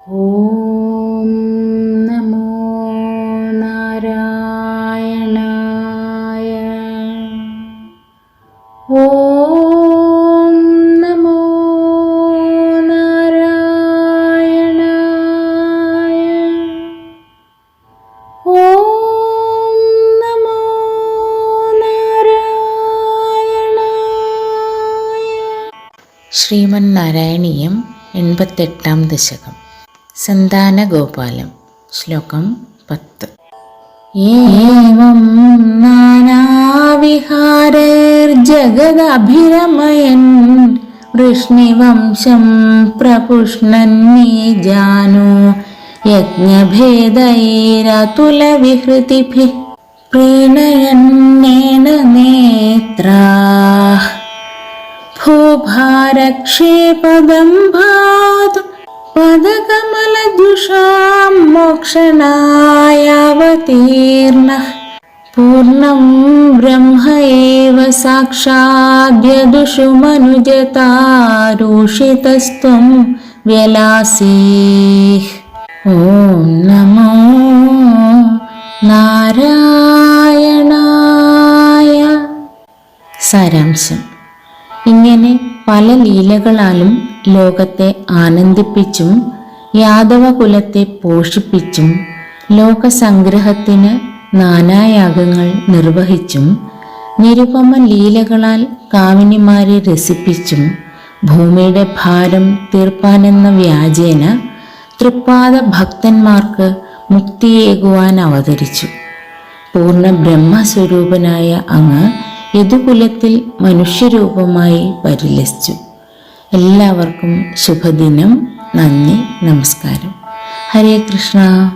ഓം നമോ നാരായണായ. ഓം നമോ നാരായണായ. ഓം നമോ നാരായണായ. ശ്രീമന്നാരായണീയം 88-ാം ദശകം. സന്താനഗോപാലം. ശ്ലോകം 10. ഏവം നാനാവിഹാരൈർജഗദഭിരമയൻ വൃഷ്ണിവംശം പ്രപുഷ്ണന്നീ ജാനോ യജ്ഞഭേദൈരതുലവിഹൃതിഭിഃ പ്രീണയന്നേന നേത്രാഃ ഭൂഭാരക്ഷേപദംഭാതു പദകമലദുഷാം മോക്ഷണായാവതീർണഃ പൂർണ്ണം ബ്രഹ്മ ഏവ സാക്ഷാദ്യദുഷു മനുജതാരൂഷിതസ്ത്വം വ്യലാസീഃ. ഓം നമോ നാരായണായ. സാരാംശം. ഇങ്ങനെ പല ലീലകളാലും ലോകത്തെ ആനന്ദിപ്പിച്ചും യാദവകുലത്തെ പോഷിപ്പിച്ചും ലോകസംഗ്രഹത്തിന് നാനായാഗങ്ങൾ നിർവഹിച്ചും നിരുപമ ലീലകളാൽ കാമിനിമാരെ രസിപ്പിച്ചും ഭൂമിയുടെ ഭാരം തീർപ്പാനെന്ന വ്യാജേന തൃപ്പാദ ഭക്തന്മാർക്ക് മുക്തിയേകുവാൻ അവതരിച്ചു. പൂർണ്ണ ബ്രഹ്മസ്വരൂപനായ അങ്ങ് യദുകുലത്തിൽ മനുഷ്യരൂപമായി പരിലസിച്ചു. എല്ലാവർക്കും ശുഭദിനം. നന്ദി, നമസ്കാരം. ഹരേ കൃഷ്ണ.